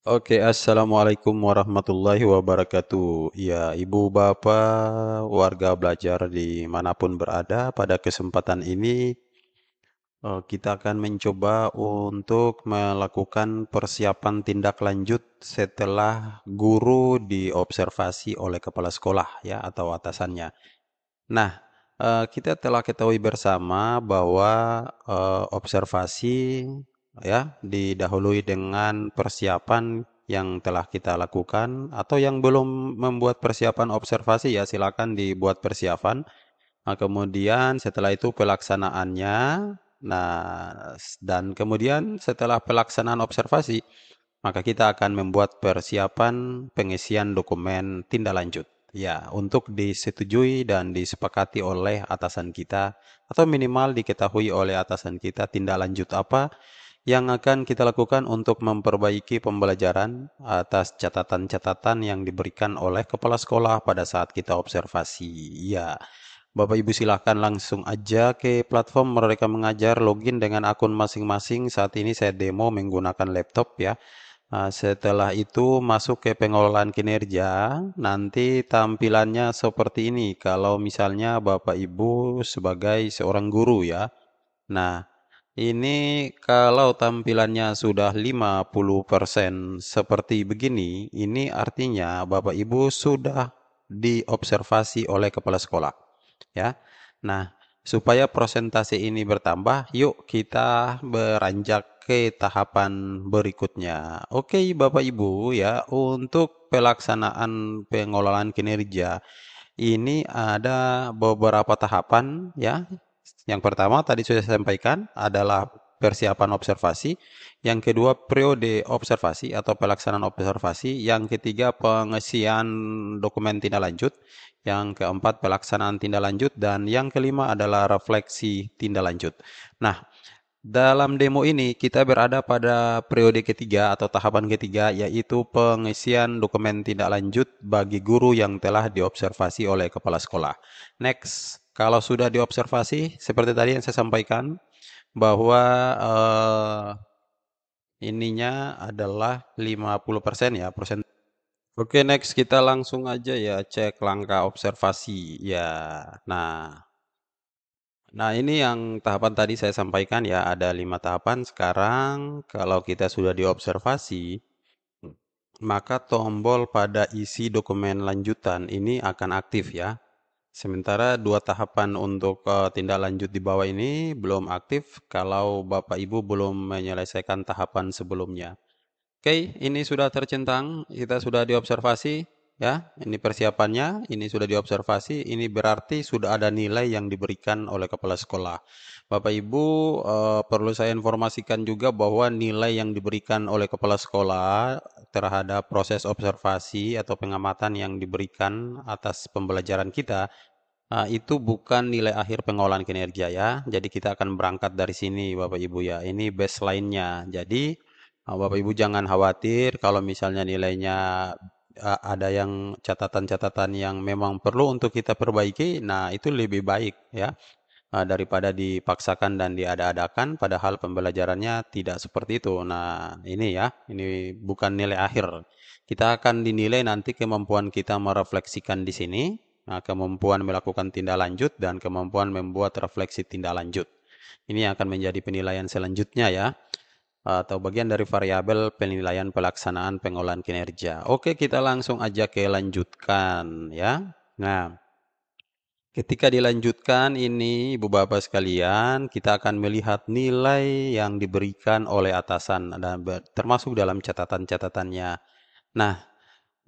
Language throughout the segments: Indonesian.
Oke, Assalamualaikum warahmatullahi wabarakatuh. Ya, Ibu Bapak, warga belajar dimanapun berada, pada kesempatan ini kita akan mencoba untuk melakukan persiapan tindak lanjut setelah guru diobservasi oleh kepala sekolah ya atau atasannya. Nah, kita telah ketahui bersama bahwa observasi ya didahului dengan persiapan yang telah kita lakukan atau yang belum membuat persiapan observasi ya silakan dibuat persiapan. Nah, kemudian setelah itu pelaksanaannya. Nah, dan kemudian setelah pelaksanaan observasi, maka kita akan membuat persiapan pengisian dokumen tindak lanjut. Ya, untuk disetujui dan disepakati oleh atasan kita atau minimal diketahui oleh atasan kita tindak lanjut apa yang akan kita lakukan untuk memperbaiki pembelajaran atas catatan-catatan yang diberikan oleh kepala sekolah pada saat kita observasi. Ya, Bapak Ibu silahkan langsung aja ke platform Merdeka Mengajar, login dengan akun masing-masing. Saat ini saya demo menggunakan laptop ya. Setelah itu masuk ke pengelolaan kinerja, nanti tampilannya seperti ini. Kalau misalnya Bapak Ibu sebagai seorang guru ya. Nah, ini kalau tampilannya sudah 50% seperti begini, ini artinya Bapak Ibu sudah diobservasi oleh kepala sekolah. Ya. Nah, supaya persentase ini bertambah, yuk kita beranjak ke tahapan berikutnya. Oke, Bapak Ibu ya, untuk pelaksanaan pengelolaan kinerja ini ada beberapa tahapan ya. Yang pertama tadi sudah saya sampaikan adalah persiapan observasi, yang kedua periode observasi atau pelaksanaan observasi, yang ketiga pengisian dokumen tindak lanjut, yang keempat pelaksanaan tindak lanjut, dan yang kelima adalah refleksi tindak lanjut. Nah, dalam demo ini kita berada pada periode ketiga atau tahapan ketiga, yaitu pengisian dokumen tindak lanjut bagi guru yang telah diobservasi oleh kepala sekolah. Next, kalau sudah diobservasi seperti tadi yang saya sampaikan bahwa ininya adalah 50% ya persen. Oke, next kita langsung aja ya cek langkah observasi ya. Nah, ini yang tahapan tadi saya sampaikan ya, ada 5 tahapan. Sekarang kalau kita sudah diobservasi, maka tombol pada isi dokumen lanjutan ini akan aktif ya. Sementara dua tahapan untuk tindak lanjut di bawah ini belum aktif kalau Bapak Ibu belum menyelesaikan tahapan sebelumnya. Oke, ini sudah tercentang, kita sudah diobservasi, ya. Ini persiapannya, ini sudah diobservasi, ini berarti sudah ada nilai yang diberikan oleh kepala sekolah. Bapak Ibu, perlu saya informasikan juga bahwa nilai yang diberikan oleh kepala sekolah terhadap proses observasi atau pengamatan yang diberikan atas pembelajaran kita, itu bukan nilai akhir pengolahan kinerja ya. Jadi kita akan berangkat dari sini Bapak Ibu ya. Ini baseline-nya. Jadi Bapak Ibu jangan khawatir kalau misalnya nilainya ada yang catatan-catatan yang memang perlu untuk kita perbaiki. Nah, itu lebih baik ya daripada dipaksakan dan diada-adakan padahal pembelajarannya tidak seperti itu. Nah, ini ya, ini bukan nilai akhir. Kita akan dinilai nanti kemampuan kita merefleksikan di sini, nah, kemampuan melakukan tindak lanjut dan kemampuan membuat refleksi tindak lanjut. Ini akan menjadi penilaian selanjutnya ya, atau bagian dari variabel penilaian pelaksanaan pengolahan kinerja. Oke, kita langsung aja ke lanjutkan ya. Nah, ketika dilanjutkan ini, Ibu Bapak sekalian, kita akan melihat nilai yang diberikan oleh atasan dan termasuk dalam catatan-catatannya. Nah,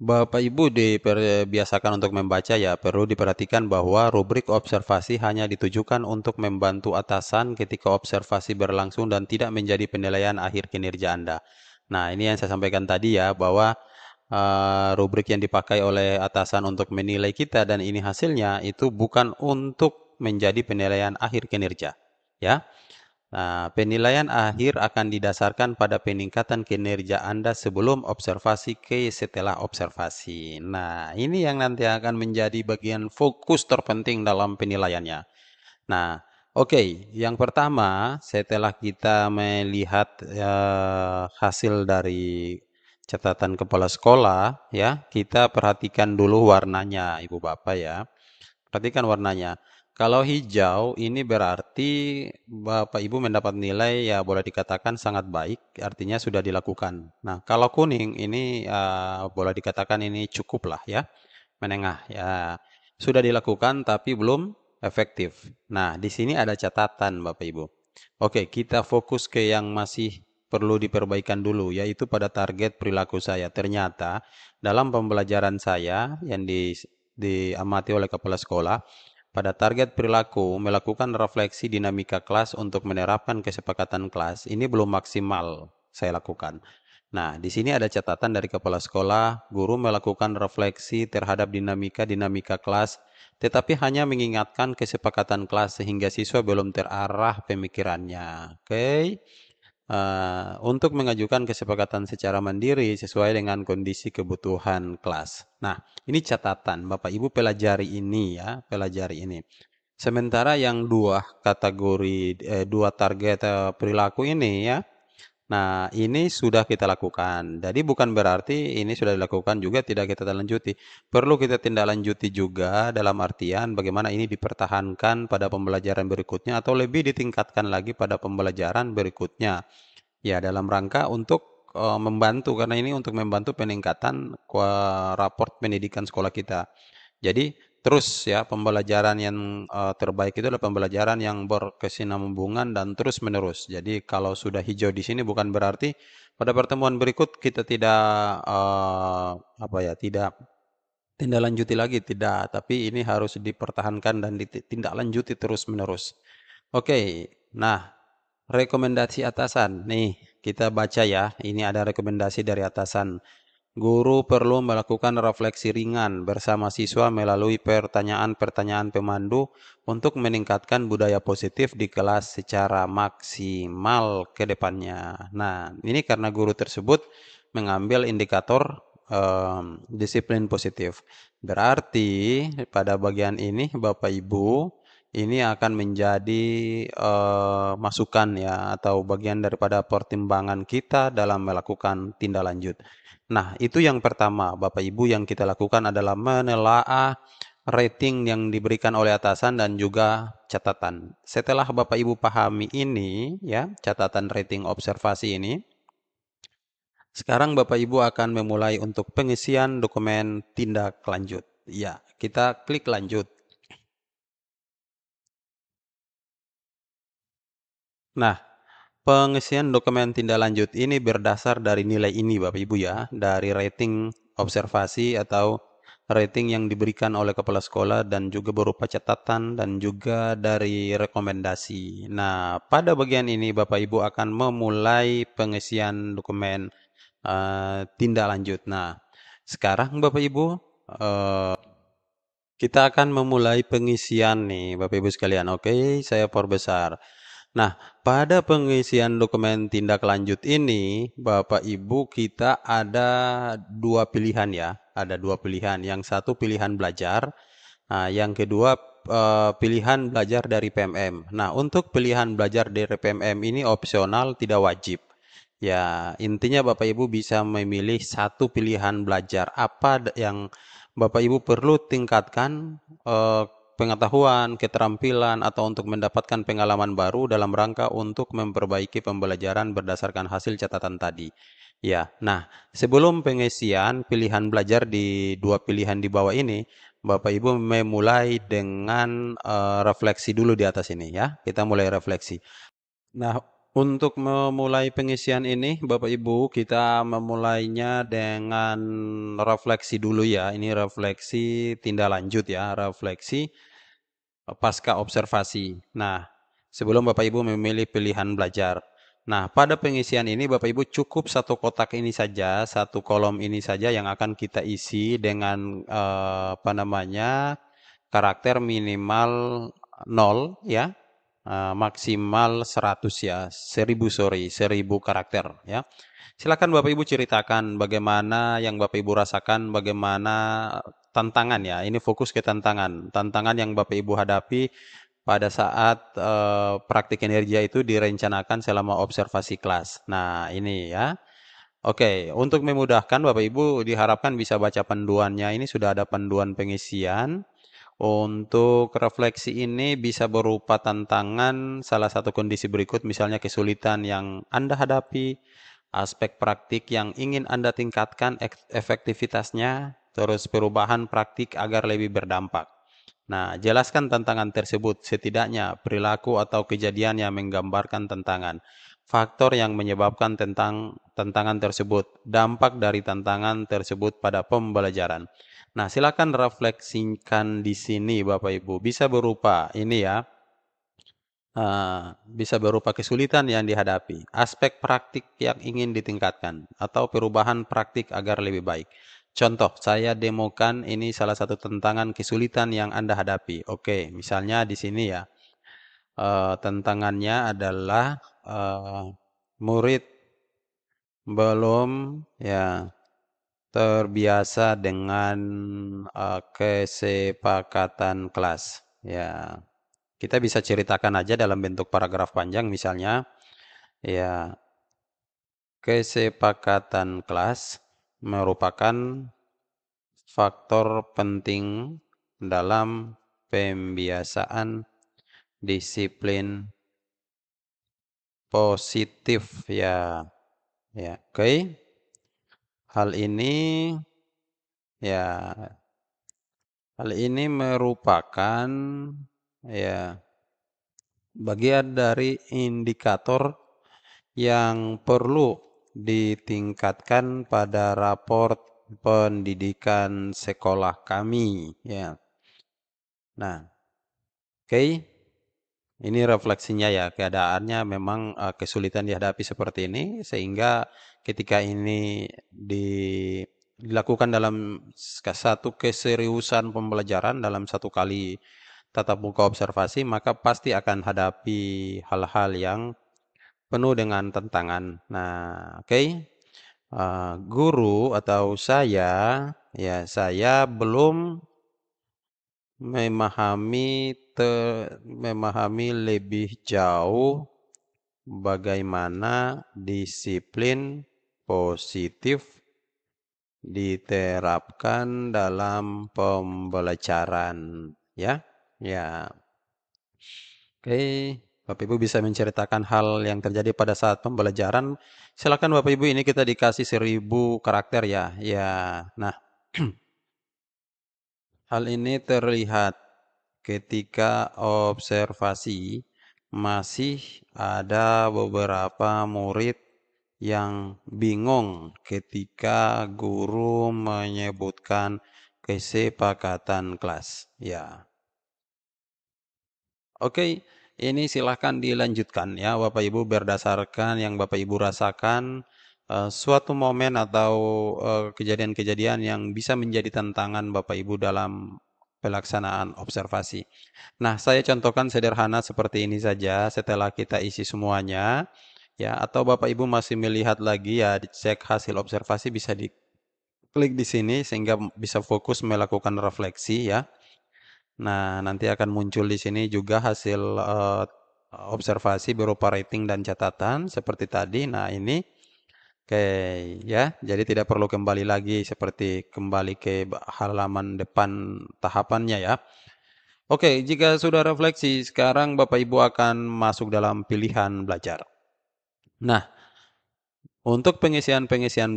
Bapak Ibu dibiasakan untuk membaca ya, perlu diperhatikan bahwa rubrik observasi hanya ditujukan untuk membantu atasan ketika observasi berlangsung dan tidak menjadi penilaian akhir kinerja Anda. Nah, ini yang saya sampaikan tadi ya, bahwa rubrik yang dipakai oleh atasan untuk menilai kita dan ini hasilnya itu bukan untuk menjadi penilaian akhir kinerja. Ya, nah, penilaian akhir akan didasarkan pada peningkatan kinerja Anda sebelum observasi ke setelah observasi. Nah, ini yang nanti akan menjadi bagian fokus terpenting dalam penilaiannya. Nah, oke, yang pertama setelah kita melihat hasil dari catatan kepala sekolah ya, kita perhatikan dulu warnanya Ibu Bapak ya. Perhatikan warnanya. Kalau hijau ini berarti Bapak Ibu mendapat nilai ya boleh dikatakan sangat baik, artinya sudah dilakukan. Nah, kalau kuning ini boleh dikatakan ini cukup lah ya, menengah ya. Sudah dilakukan tapi belum efektif. Nah, di sini ada catatan Bapak Ibu. Oke, kita fokus ke yang masih perlu diperbaikan dulu, yaitu pada target perilaku saya. Ternyata dalam pembelajaran saya yang diamati oleh kepala sekolah, pada target perilaku melakukan refleksi dinamika kelas untuk menerapkan kesepakatan kelas, ini belum maksimal saya lakukan. Nah, di sini ada catatan dari kepala sekolah, guru melakukan refleksi terhadap dinamika kelas, tetapi hanya mengingatkan kesepakatan kelas sehingga siswa belum terarah pemikirannya. Oke. Untuk mengajukan kesepakatan secara mandiri sesuai dengan kondisi kebutuhan kelas. Nah, ini catatan Bapak Ibu pelajari ini ya, pelajari ini. Sementara yang dua kategori, dua target perilaku ini ya, nah ini sudah kita lakukan. Jadi bukan berarti ini sudah dilakukan juga tidak kita lanjuti. Perlu kita tindak lanjuti juga dalam artian bagaimana ini dipertahankan pada pembelajaran berikutnya atau lebih ditingkatkan lagi pada pembelajaran berikutnya. Ya, dalam rangka untuk membantu karena ini untuk membantu peningkatan raport pendidikan sekolah kita. Jadi terus ya pembelajaran yang terbaik itu adalah pembelajaran yang berkesinambungan dan terus menerus. Jadi kalau sudah hijau di sini bukan berarti pada pertemuan berikut kita tidak tidak tindak lanjuti lagi, tidak. Tapi ini harus dipertahankan dan ditindak lanjuti terus menerus. Oke, nah rekomendasi atasan. Nih, kita baca ya. Ini ada rekomendasi dari atasan. Guru perlu melakukan refleksi ringan bersama siswa melalui pertanyaan-pertanyaan pemandu untuk meningkatkan budaya positif di kelas secara maksimal ke depannya. Nah, ini karena guru tersebut mengambil indikator disiplin positif. Berarti pada bagian ini Bapak Ibu ini akan menjadi masukan ya atau bagian daripada pertimbangan kita dalam melakukan tindak lanjut. Nah, itu yang pertama, Bapak Ibu, yang kita lakukan adalah menelaah rating yang diberikan oleh atasan dan juga catatan. Setelah Bapak Ibu pahami ini, ya, catatan rating observasi ini, sekarang Bapak Ibu akan memulai untuk pengisian dokumen tindak lanjut. Ya, kita klik lanjut. Nah, pengisian dokumen tindak lanjut ini berdasar dari nilai ini Bapak Ibu ya, dari rating observasi atau rating yang diberikan oleh kepala sekolah dan juga berupa catatan dan juga dari rekomendasi. Nah, pada bagian ini Bapak Ibu akan memulai pengisian dokumen tindak lanjut. Nah, sekarang Bapak Ibu kita akan memulai pengisian nih Bapak Ibu sekalian. Oke, saya perbesar. Nah, pada pengisian dokumen tindak lanjut ini, Bapak Ibu kita ada dua pilihan ya. Ada dua pilihan. Yang satu pilihan belajar, nah, yang kedua pilihan belajar dari PMM. Nah, untuk pilihan belajar dari PMM ini opsional, tidak wajib. Ya, intinya Bapak Ibu bisa memilih satu pilihan belajar apa yang Bapak Ibu perlu tingkatkan pengetahuan, keterampilan, atau untuk mendapatkan pengalaman baru dalam rangka untuk memperbaiki pembelajaran berdasarkan hasil catatan tadi. Ya, nah sebelum pengisian pilihan belajar di dua pilihan di bawah ini, Bapak Ibu memulai dengan refleksi dulu di atas ini ya. Kita mulai refleksi. Nah, untuk memulai pengisian ini, Bapak Ibu, kita memulainya dengan refleksi dulu ya. Ini refleksi tindak lanjut ya, refleksi pasca observasi. Nah, sebelum Bapak Ibu memilih pilihan belajar. Nah, pada pengisian ini Bapak Ibu cukup satu kotak ini saja, satu kolom ini saja yang akan kita isi dengan karakter minimal 0 ya. Maksimal 100 ya, 1000 karakter ya. Silakan Bapak Ibu ceritakan bagaimana yang Bapak Ibu rasakan, bagaimana tantangan ya. Ini fokus ke tantangan. Tantangan yang Bapak Ibu hadapi pada saat praktik kinerja itu direncanakan selama observasi kelas. Nah, ini ya. Oke, untuk memudahkan Bapak Ibu diharapkan bisa baca panduannya. Ini sudah ada panduan pengisian. Untuk refleksi ini bisa berupa tantangan salah satu kondisi berikut, misalnya kesulitan yang Anda hadapi, aspek praktik yang ingin Anda tingkatkan efektivitasnya, terus perubahan praktik agar lebih berdampak. Nah, jelaskan tantangan tersebut, setidaknya perilaku atau kejadian yang menggambarkan tantangan, faktor yang menyebabkan tentang tantangan tersebut, dampak dari tantangan tersebut pada pembelajaran. Nah, silakan refleksikan di sini Bapak Ibu. Bisa berupa ini ya, bisa berupa kesulitan yang dihadapi, aspek praktik yang ingin ditingkatkan, atau perubahan praktik agar lebih baik. Contoh, saya demokan ini salah satu tantangan kesulitan yang Anda hadapi. Oke, misalnya di sini ya, tantangannya adalah eh, murid belum ya terbiasa dengan kesepakatan kelas. Ya, kita bisa ceritakan aja dalam bentuk paragraf panjang misalnya, ya, kesepakatan kelas merupakan faktor penting dalam pembiasaan disiplin positif ya. Ya, oke. Hal ini ya, hal ini merupakan ya bagian dari indikator yang perlu ditingkatkan pada raport pendidikan sekolah kami ya. Nah, oke. Ini refleksinya ya, keadaannya memang kesulitan dihadapi seperti ini sehingga ketika ini dilakukan dalam satu keseriusan pembelajaran dalam satu kali tatap muka observasi, maka pasti akan hadapi hal-hal yang penuh dengan tantangan. Nah, oke. Guru atau saya, ya saya belum memahami memahami lebih jauh bagaimana disiplin positif diterapkan dalam pembelajaran, ya. Ya, oke. Bapak Ibu bisa menceritakan hal yang terjadi pada saat pembelajaran. Silakan Bapak Ibu, ini kita dikasih 1.000 karakter ya. Ya. Nah, hal ini terlihat ketika observasi masih ada beberapa murid yang bingung ketika guru menyebutkan kesepakatan kelas. Ya, oke, ini silahkan dilanjutkan ya Bapak Ibu berdasarkan yang Bapak Ibu rasakan suatu momen atau kejadian-kejadian yang bisa menjadi tantangan Bapak Ibu dalam pelaksanaan observasi. Nah, saya contohkan sederhana seperti ini saja setelah kita isi semuanya ya, atau Bapak Ibu masih melihat lagi ya, dicek hasil observasi bisa diklik di sini sehingga bisa fokus melakukan refleksi ya. Nah, nanti akan muncul di sini juga hasil observasi berupa rating dan catatan seperti tadi. Nah, ini oke ya. Jadi tidak perlu kembali lagi seperti kembali ke halaman depan tahapannya ya. Oke, jika sudah refleksi, sekarang Bapak Ibu akan masuk dalam pilihan belajar. Nah, untuk pengisian-pengisian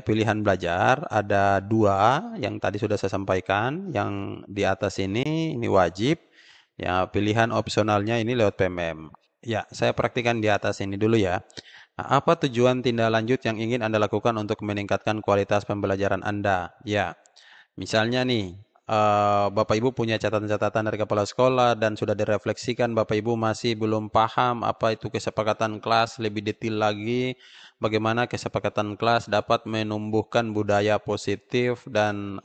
pilihan belajar ada dua yang tadi sudah saya sampaikan. Yang di atas ini wajib. Ya, pilihan opsionalnya ini lewat PMM. Ya, saya praktikan di atas ini dulu ya. Nah, apa tujuan tindak lanjut yang ingin Anda lakukan untuk meningkatkan kualitas pembelajaran Anda? Ya, misalnya nih, Bapak Ibu punya catatan-catatan dari kepala sekolah dan sudah direfleksikan Bapak Ibu masih belum paham apa itu kesepakatan kelas lebih detail lagi, bagaimana kesepakatan kelas dapat menumbuhkan budaya positif dan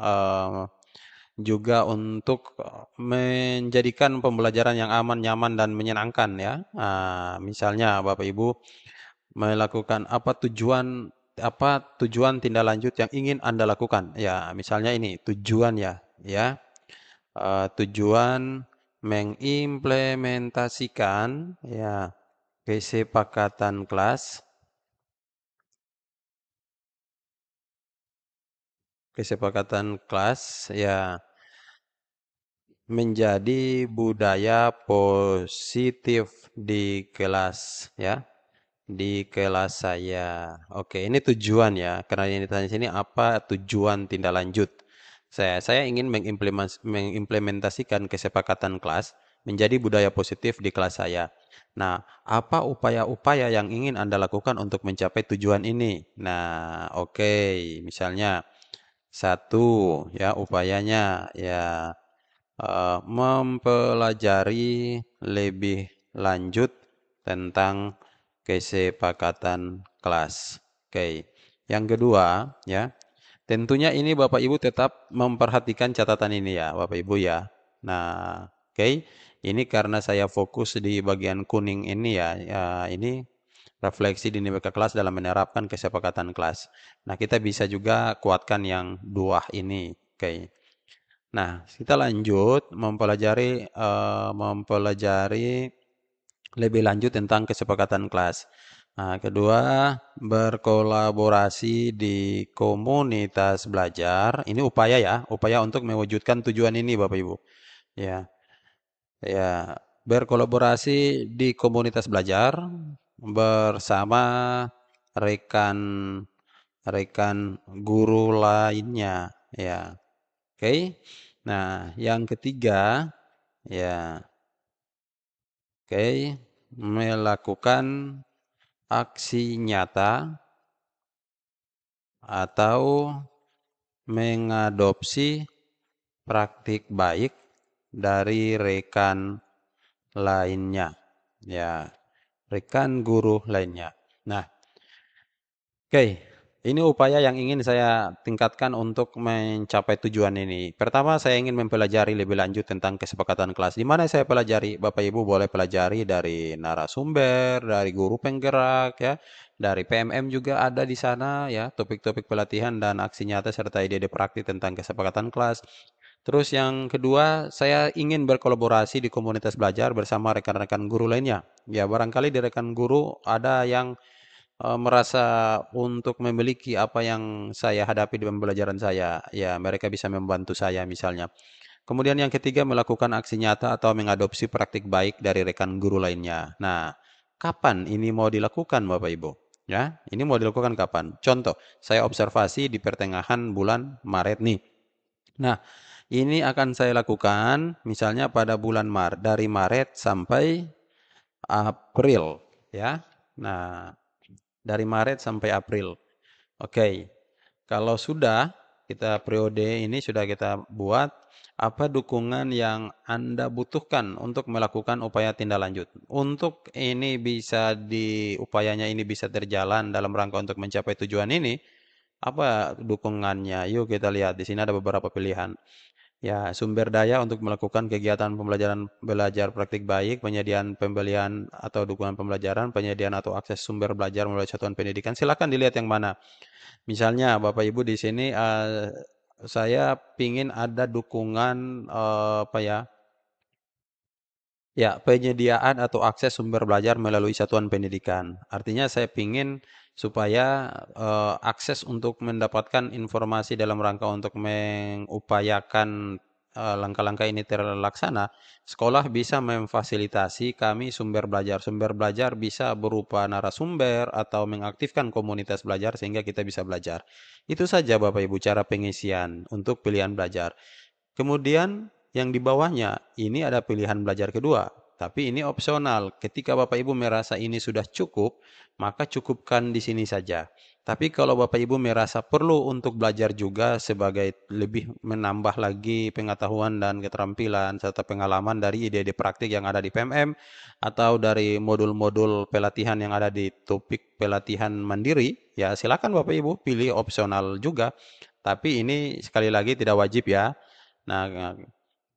juga untuk menjadikan pembelajaran yang aman, nyaman, dan menyenangkan ya. Misalnya Bapak Ibu melakukan apa tujuan tindak lanjut yang ingin Anda lakukan. Ya, misalnya ini tujuan ya, ya. Tujuan mengimplementasikan ya kesepakatan kelas kesepakatan kelas ya menjadi budaya positif di kelas ya. Di kelas saya. Oke, ini tujuan ya. Karena yang ditanya sini apa tujuan tindak lanjut. Saya ingin mengimplementasikan kesepakatan kelas menjadi budaya positif di kelas saya. Nah, apa upaya-upaya yang ingin Anda lakukan untuk mencapai tujuan ini? Nah, oke, misalnya satu ya upayanya ya mempelajari lebih lanjut tentang kesepakatan kelas. Oke. Yang kedua, ya, tentunya ini Bapak Ibu tetap memperhatikan catatan ini ya, Bapak Ibu ya. Nah, oke. Ini karena saya fokus di bagian kuning ini ya, ya ini refleksi dinamika kelas dalam menerapkan kesepakatan kelas. Nah, kita bisa juga kuatkan yang dua ini. Oke. Nah, kita lanjut mempelajari lebih lanjut tentang kesepakatan kelas. Nah, kedua, berkolaborasi di komunitas belajar. Ini upaya ya, upaya untuk mewujudkan tujuan ini Bapak Ibu. Ya, ya, berkolaborasi di komunitas belajar bersama rekan rekan guru lainnya ya. Oke. Nah, yang ketiga ya, oke, melakukan aksi nyata atau mengadopsi praktik baik dari rekan lainnya. Ya, rekan guru lainnya. Nah, oke, ini upaya yang ingin saya tingkatkan untuk mencapai tujuan ini. Pertama, saya ingin mempelajari lebih lanjut tentang kesepakatan kelas. Di mana saya pelajari? Bapak Ibu boleh pelajari dari narasumber, dari guru penggerak, ya, dari PMM juga ada di sana, ya, topik-topik pelatihan dan aksi nyata serta ide-ide praktik tentang kesepakatan kelas. Terus yang kedua, saya ingin berkolaborasi di komunitas belajar bersama rekan-rekan guru lainnya. Ya, barangkali di rekan guru ada yang merasa untuk memiliki apa yang saya hadapi di pembelajaran saya. Ya, mereka bisa membantu saya misalnya. Kemudian yang ketiga, melakukan aksi nyata atau mengadopsi praktik baik dari rekan guru lainnya. Nah, kapan ini mau dilakukan Bapak Ibu? Ya, ini mau dilakukan kapan? Contoh, saya observasi di pertengahan bulan Maret nih. Nah, ini akan saya lakukan misalnya pada bulan Maret, dari Maret sampai April, ya. Nah, dari Maret sampai April. Oke, kalau sudah kita periode ini sudah kita buat, apa dukungan yang Anda butuhkan untuk melakukan upaya tindak lanjut? Untuk ini bisa upayanya ini bisa terjalan dalam rangka untuk mencapai tujuan ini, apa dukungannya? Yuk kita lihat di sini ada beberapa pilihan. Ya, sumber daya untuk melakukan kegiatan pembelajaran belajar praktik baik, penyediaan pembelian atau dukungan pembelajaran, penyediaan atau akses sumber belajar melalui satuan pendidikan. Silakan dilihat yang mana. Misalnya, Bapak Ibu di sini saya pingin ada dukungan apa ya? Ya, penyediaan atau akses sumber belajar melalui satuan pendidikan. Artinya saya pingin supaya akses untuk mendapatkan informasi dalam rangka untuk mengupayakan langkah-langkah ini terlaksana, sekolah bisa memfasilitasi kami sumber belajar. Sumber belajar bisa berupa narasumber atau mengaktifkan komunitas belajar sehingga kita bisa belajar. Itu saja Bapak Ibu cara pengisian untuk pilihan belajar. Kemudian yang di bawahnya ini ada pilihan belajar kedua, tapi ini opsional. Ketika Bapak Ibu merasa ini sudah cukup, maka cukupkan di sini saja. Tapi kalau Bapak Ibu merasa perlu untuk belajar juga sebagai lebih menambah lagi pengetahuan dan keterampilan serta pengalaman dari ide-ide praktik yang ada di PMM atau dari modul-modul pelatihan yang ada di topik pelatihan mandiri, ya silakan Bapak Ibu pilih opsional juga. Tapi ini sekali lagi tidak wajib ya. Nah,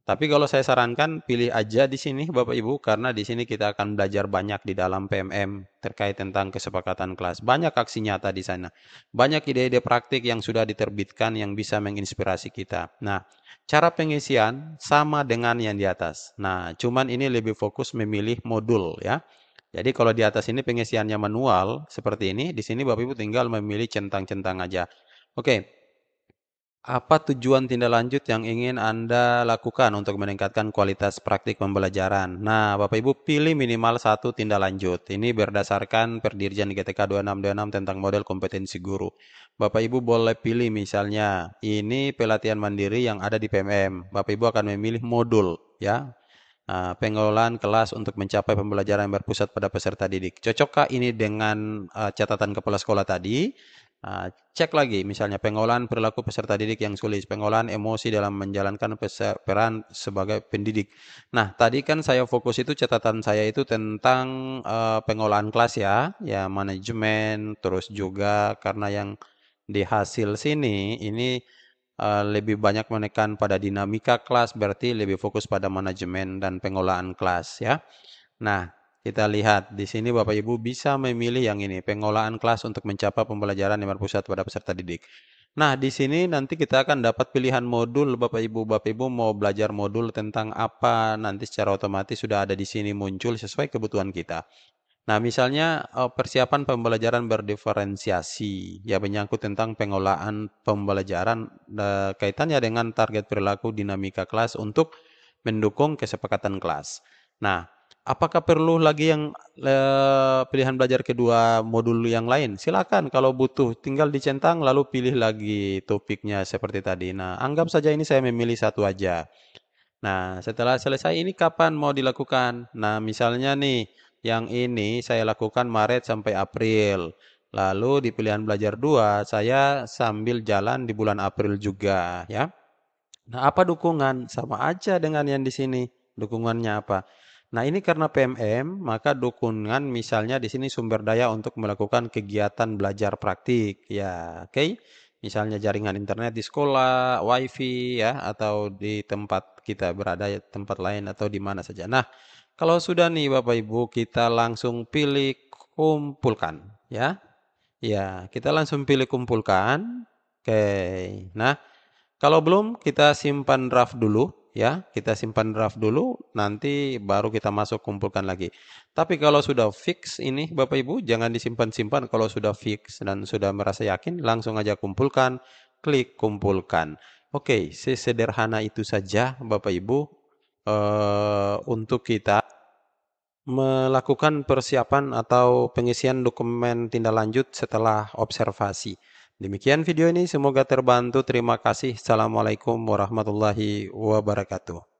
tapi kalau saya sarankan pilih aja di sini Bapak Ibu karena di sini kita akan belajar banyak di dalam PMM terkait tentang kesepakatan kelas. Banyak aksi nyata di sana. Banyak ide-ide praktik yang sudah diterbitkan yang bisa menginspirasi kita. Nah, cara pengisian sama dengan yang di atas. Nah, cuman ini lebih fokus memilih modul ya. Jadi kalau di atas ini pengisiannya manual seperti ini, di sini Bapak Ibu tinggal memilih centang-centang aja. Oke. Apa tujuan tindak lanjut yang ingin Anda lakukan untuk meningkatkan kualitas praktik pembelajaran? Nah, Bapak Ibu pilih minimal satu tindak lanjut. Ini berdasarkan Perdirjen GTK 2626 tentang model kompetensi guru. Bapak Ibu boleh pilih misalnya, ini pelatihan mandiri yang ada di PMM. Bapak Ibu akan memilih modul, ya. Pengelolaan kelas untuk mencapai pembelajaran yang berpusat pada peserta didik. Cocokkah ini dengan catatan kepala sekolah tadi? Cek lagi, misalnya pengolahan perilaku peserta didik yang sulit, pengolahan emosi dalam menjalankan peran sebagai pendidik. Nah, tadi kan saya fokus itu catatan saya itu tentang pengolahan kelas ya manajemen, terus juga karena yang di hasil sini ini lebih banyak menekan pada dinamika kelas, berarti lebih fokus pada manajemen dan pengolahan kelas ya. Nah, kita lihat di sini Bapak Ibu bisa memilih yang ini, pengolahan kelas untuk mencapai pembelajaran yang berpusat pada peserta didik. Nah, di sini nanti kita akan dapat pilihan modul Bapak Ibu. Bapak Ibu mau belajar modul tentang apa, nanti secara otomatis sudah ada di sini muncul sesuai kebutuhan kita. Nah, misalnya persiapan pembelajaran berdiferensiasi, ya menyangkut tentang pengolahan pembelajaran kaitannya dengan target perilaku dinamika kelas untuk mendukung kesepakatan kelas. Nah, apakah perlu lagi yang pilihan belajar kedua modul yang lain? Silakan kalau butuh, tinggal dicentang lalu pilih lagi topiknya seperti tadi. Nah, anggap saja ini saya memilih satu aja. Nah, setelah selesai ini kapan mau dilakukan? Nah, misalnya nih, yang ini saya lakukan Maret sampai April. Lalu di pilihan belajar 2, saya sambil jalan di bulan April juga, ya. Nah, apa dukungan? Sama aja dengan yang di sini. Dukungannya apa? Nah, ini karena PMM, maka dukungan misalnya di sini sumber daya untuk melakukan kegiatan belajar praktik. Ya, oke. Misalnya jaringan internet di sekolah, WiFi ya, atau di tempat kita berada, tempat lain atau di mana saja. Nah, kalau sudah nih Bapak Ibu, kita langsung pilih kumpulkan ya. Ya, kita langsung pilih kumpulkan. Oke. Nah, kalau belum, kita simpan draft dulu ya. Kita simpan draft dulu, nanti baru kita masuk kumpulkan lagi. Tapi kalau sudah fix ini Bapak Ibu, jangan disimpan-simpan. Kalau sudah fix dan sudah merasa yakin, langsung aja kumpulkan, klik kumpulkan. Oke, sesederhana itu saja Bapak Ibu untuk kita melakukan persiapan atau pengisian dokumen tindak lanjut setelah observasi. Demikian video ini, semoga terbantu. Terima kasih. Assalamualaikum warahmatullahi wabarakatuh.